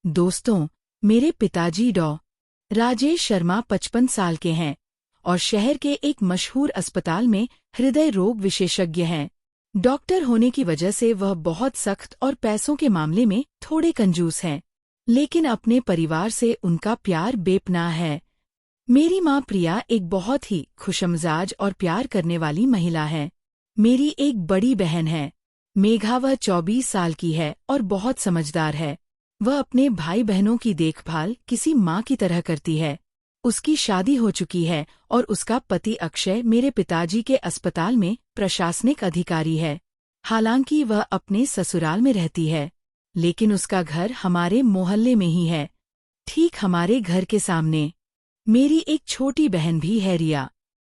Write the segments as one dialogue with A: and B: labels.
A: दोस्तों, मेरे पिताजी डॉ. राजेश शर्मा 55 साल के हैं और शहर के एक मशहूर अस्पताल में हृदय रोग विशेषज्ञ हैं। डॉक्टर होने की वजह से वह बहुत सख्त और पैसों के मामले में थोड़े कंजूस हैं, लेकिन अपने परिवार से उनका प्यार बेपनाह है। मेरी माँ प्रिया एक बहुत ही खुशमिजाज और प्यार करने वाली महिला है। मेरी एक बड़ी बहन है, मेघा। वह 24 साल की है और बहुत समझदार है। वह अपने भाई बहनों की देखभाल किसी माँ की तरह करती है। उसकी शादी हो चुकी है और उसका पति अक्षय मेरे पिताजी के अस्पताल में प्रशासनिक अधिकारी है। हालांकि वह अपने ससुराल में रहती है, लेकिन उसका घर हमारे मोहल्ले में ही है, ठीक हमारे घर के सामने। मेरी एक छोटी बहन भी है, रिया।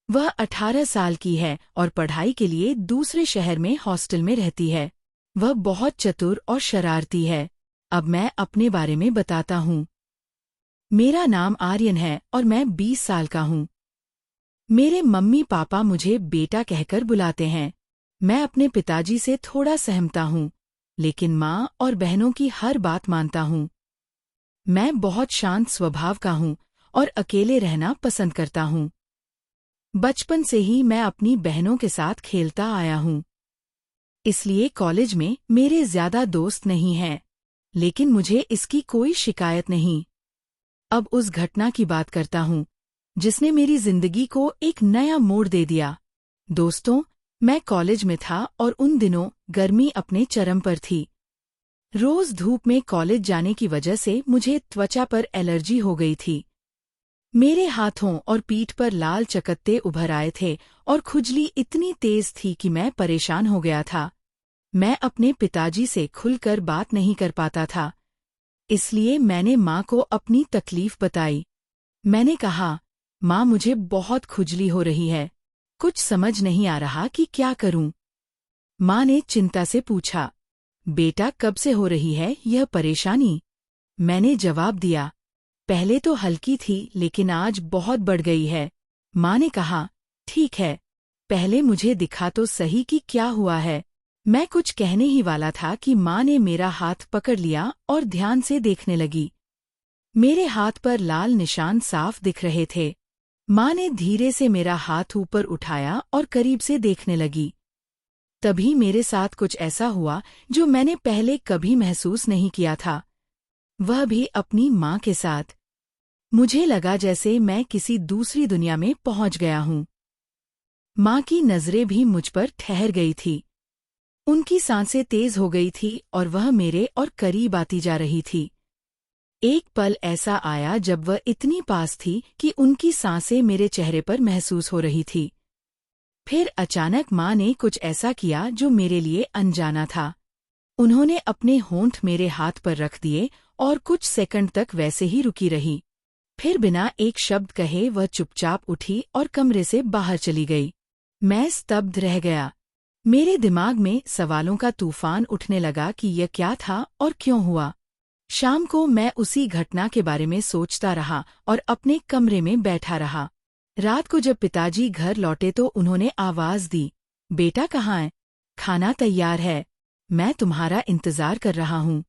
A: वह 18 साल की है और पढ़ाई के लिए दूसरे शहर में हॉस्टल में रहती है। वह बहुत चतुर और शरारती है। अब मैं अपने बारे में बताता हूँ। मेरा नाम आर्यन है और मैं 20 साल का हूँ। मेरे मम्मी पापा मुझे बेटा कहकर बुलाते हैं। मैं अपने पिताजी से थोड़ा सहमता हूँ, लेकिन माँ और बहनों की हर बात मानता हूँ। मैं बहुत शांत स्वभाव का हूँ और अकेले रहना पसंद करता हूँ। बचपन से ही मैं अपनी बहनों के साथ खेलता आया हूँ, इसलिए कॉलेज में मेरे ज्यादा दोस्त नहीं हैं, लेकिन मुझे इसकी कोई शिकायत नहीं। अब उस घटना की बात करता हूँ जिसने मेरी जिंदगी को एक नया मोड़ दे दिया। दोस्तों, मैं कॉलेज में था और उन दिनों गर्मी अपने चरम पर थी। रोज धूप में कॉलेज जाने की वजह से मुझे त्वचा पर एलर्जी हो गई थी। मेरे हाथों और पीठ पर लाल चकत्ते उभर आए थे और खुजली इतनी तेज थी कि मैं परेशान हो गया था। मैं अपने पिताजी से खुलकर बात नहीं कर पाता था, इसलिए मैंने माँ को अपनी तकलीफ बताई। मैंने कहा, माँ, मुझे बहुत खुजली हो रही है, कुछ समझ नहीं आ रहा कि क्या करूं। माँ ने चिंता से पूछा, बेटा, कब से हो रही है यह परेशानी? मैंने जवाब दिया, पहले तो हल्की थी, लेकिन आज बहुत बढ़ गई है। माँ ने कहा, ठीक है, पहले मुझे दिखा तो सही कि क्या हुआ है। मैं कुछ कहने ही वाला था कि माँ ने मेरा हाथ पकड़ लिया और ध्यान से देखने लगी। मेरे हाथ पर लाल निशान साफ दिख रहे थे। माँ ने धीरे से मेरा हाथ ऊपर उठाया और करीब से देखने लगी। तभी मेरे साथ कुछ ऐसा हुआ जो मैंने पहले कभी महसूस नहीं किया था, वह भी अपनी माँ के साथ। मुझे लगा जैसे मैं किसी दूसरी दुनिया में पहुंच गया हूँ। माँ की नजरें भी मुझ पर ठहर गई थी। उनकी सांसें तेज हो गई थी और वह मेरे और करीब आती जा रही थी। एक पल ऐसा आया जब वह इतनी पास थी कि उनकी सांसें मेरे चेहरे पर महसूस हो रही थी। फिर अचानक माँ ने कुछ ऐसा किया जो मेरे लिए अनजाना था। उन्होंने अपने होंठ मेरे हाथ पर रख दिए और कुछ सेकंड तक वैसे ही रुकी रही। फिर बिना एक शब्द कहे वह चुपचाप उठी और कमरे से बाहर चली गई। मैं स्तब्ध रह गया। मेरे दिमाग में सवालों का तूफान उठने लगा कि यह क्या था और क्यों हुआ। शाम को मैं उसी घटना के बारे में सोचता रहा और अपने कमरे में बैठा रहा। रात को जब पिताजी घर लौटे तो उन्होंने आवाज दी, बेटा कहाँ है? खाना तैयार है, मैं तुम्हारा इंतजार कर रहा हूँ।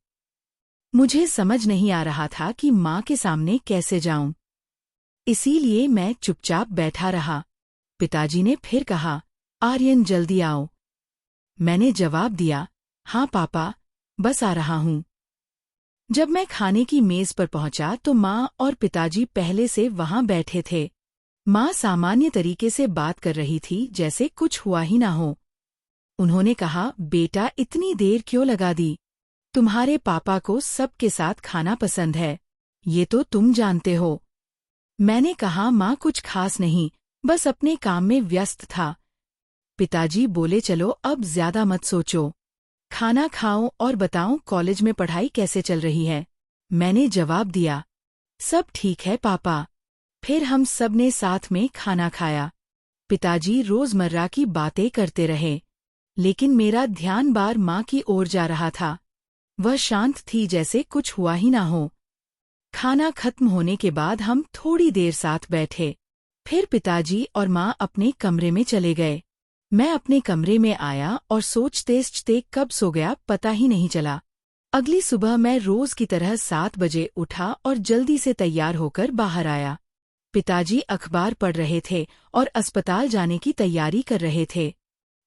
A: मुझे समझ नहीं आ रहा था कि माँ के सामने कैसे जाऊं, इसीलिए मैं चुपचाप बैठा रहा। पिताजी ने फिर कहा, आर्यन, जल्दी आओ। मैंने जवाब दिया, हाँ पापा, बस आ रहा हूँ। जब मैं खाने की मेज पर पहुंचा तो माँ और पिताजी पहले से वहां बैठे थे। माँ सामान्य तरीके से बात कर रही थी, जैसे कुछ हुआ ही ना हो। उन्होंने कहा, बेटा, इतनी देर क्यों लगा दी? तुम्हारे पापा को सबके साथ खाना पसंद है, ये तो तुम जानते हो। मैंने कहा, माँ, कुछ खास नहीं, बस अपने काम में व्यस्त था। पिताजी बोले, चलो अब ज्यादा मत सोचो, खाना खाओ और बताओ कॉलेज में पढ़ाई कैसे चल रही है। मैंने जवाब दिया, सब ठीक है पापा। फिर हम सब ने साथ में खाना खाया। पिताजी रोजमर्रा की बातें करते रहे, लेकिन मेरा ध्यान बार माँ की ओर जा रहा था। वह शांत थी, जैसे कुछ हुआ ही ना हो। खाना खत्म होने के बाद हम थोड़ी देर साथ बैठे। फिर पिताजी और माँ अपने कमरे में चले गए। मैं अपने कमरे में आया और सोचते कब सो गया पता ही नहीं चला। अगली सुबह मैं रोज की तरह 7 बजे उठा और जल्दी से तैयार होकर बाहर आया। पिताजी अखबार पढ़ रहे थे और अस्पताल जाने की तैयारी कर रहे थे।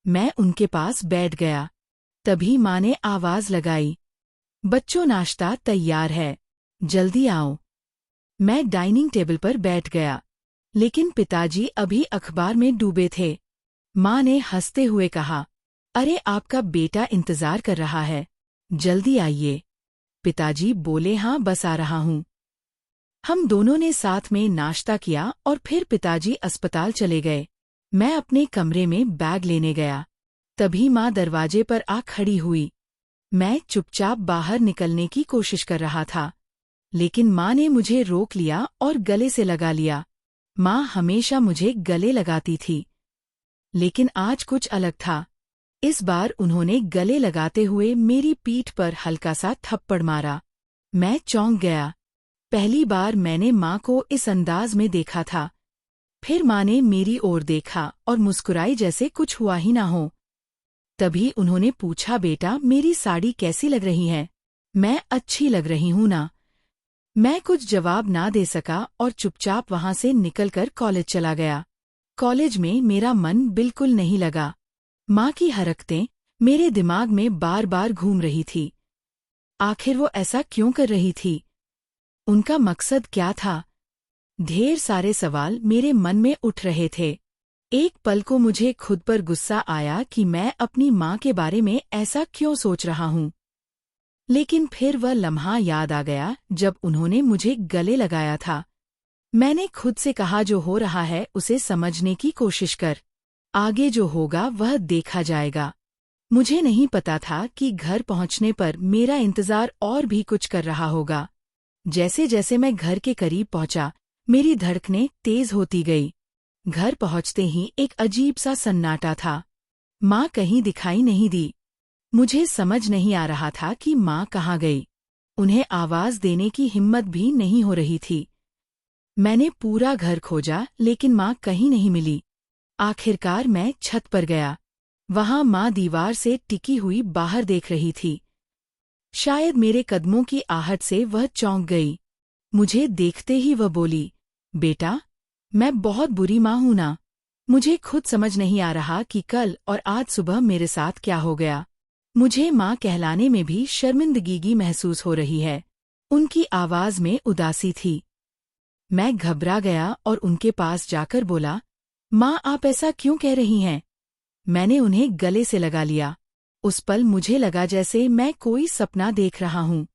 A: मैं उनके पास बैठ गया। तभी माँ ने आवाज लगाई, बच्चों नाश्ता तैयार है, जल्दी आओ। मैं डाइनिंग टेबल पर बैठ गया, लेकिन पिताजी अभी अखबार में डूबे थे। माँ ने हंसते हुए कहा, अरे आपका बेटा इंतजार कर रहा है, जल्दी आइए। पिताजी बोले, हाँ बस आ रहा हूँ। हम दोनों ने साथ में नाश्ता किया और फिर पिताजी अस्पताल चले गए। मैं अपने कमरे में बैग लेने गया। तभी माँ दरवाजे पर आ खड़ी हुई। मैं चुपचाप बाहर निकलने की कोशिश कर रहा था, लेकिन माँ ने मुझे रोक लिया और गले से लगा लिया। माँ हमेशा मुझे गले लगाती थी, लेकिन आज कुछ अलग था। इस बार उन्होंने गले लगाते हुए मेरी पीठ पर हल्का सा थप्पड़ मारा। मैं चौंक गया। पहली बार मैंने माँ को इस अंदाज में देखा था। फिर माँ ने मेरी ओर देखा और मुस्कुराई जैसे कुछ हुआ ही ना हो। तभी उन्होंने पूछा, बेटा मेरी साड़ी कैसी लग रही है? मैं अच्छी लग रही हूं ना? मैं कुछ जवाब ना दे सका और चुपचाप वहां से निकलकर कॉलेज चला गया। कॉलेज में मेरा मन बिल्कुल नहीं लगा। माँ की हरकतें मेरे दिमाग में बार बार घूम रही थी। आखिर वो ऐसा क्यों कर रही थी? उनका मकसद क्या था? ढेर सारे सवाल मेरे मन में उठ रहे थे। एक पल को मुझे खुद पर गुस्सा आया कि मैं अपनी माँ के बारे में ऐसा क्यों सोच रहा हूँ। लेकिन फिर वह लम्हा याद आ गया जब उन्होंने मुझे गले लगाया था। मैंने खुद से कहा, जो हो रहा है उसे समझने की कोशिश कर, आगे जो होगा वह देखा जाएगा। मुझे नहीं पता था कि घर पहुंचने पर मेरा इंतजार और भी कुछ कर रहा होगा। जैसे जैसे मैं घर के करीब पहुंचा, मेरी धड़कनें तेज होती गई। घर पहुंचते ही एक अजीब सा सन्नाटा था। माँ कहीं दिखाई नहीं दी। मुझे समझ नहीं आ रहा था कि माँ कहाँ गई। उन्हें आवाज देने की हिम्मत भी नहीं हो रही थी। मैंने पूरा घर खोजा, लेकिन माँ कहीं नहीं मिली। आखिरकार मैं छत पर गया। वहां माँ दीवार से टिकी हुई बाहर देख रही थी। शायद मेरे कदमों की आहट से वह चौंक गई। मुझे देखते ही वह बोली, बेटा मैं बहुत बुरी माँ हूं ना? मुझे खुद समझ नहीं आ रहा कि कल और आज सुबह मेरे साथ क्या हो गया। मुझे माँ कहलाने में भी शर्मिंदगी महसूस हो रही है। उनकी आवाज में उदासी थी। मैं घबरा गया और उनके पास जाकर बोला, माँ आप ऐसा क्यों कह रही हैं? मैंने उन्हें गले से लगा लिया। उस पल मुझे लगा जैसे मैं कोई सपना देख रहा हूँ।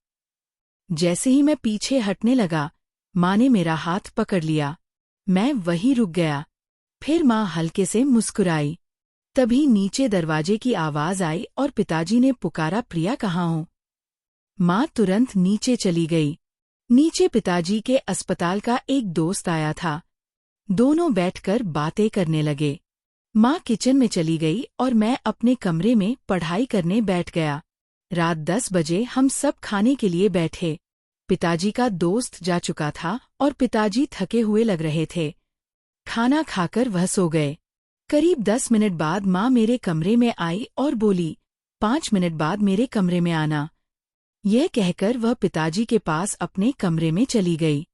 A: जैसे ही मैं पीछे हटने लगा, माँ ने मेरा हाथ पकड़ लिया। मैं वहीं रुक गया। फिर माँ हल्के से मुस्कुराई। तभी नीचे दरवाजे की आवाज आई और पिताजी ने पुकारा, प्रिया कहाँ हो? माँ तुरंत नीचे चली गई। नीचे पिताजी के अस्पताल का एक दोस्त आया था। दोनों बैठकर बातें करने लगे। माँ किचन में चली गई और मैं अपने कमरे में पढ़ाई करने बैठ गया। रात 10 बजे हम सब खाने के लिए बैठे। पिताजी का दोस्त जा चुका था और पिताजी थके हुए लग रहे थे। खाना खाकर वह सो गए। करीब 10 मिनट बाद माँ मेरे कमरे में आई और बोली, 5 मिनट बाद मेरे कमरे में आना। यह कहकर वह पिताजी के पास अपने कमरे में चली गई।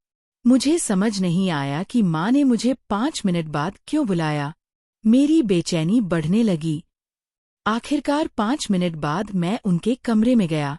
A: मुझे समझ नहीं आया कि माँ ने मुझे 5 मिनट बाद क्यों बुलाया। मेरी बेचैनी बढ़ने लगी। आखिरकार 5 मिनट बाद मैं उनके कमरे में गया।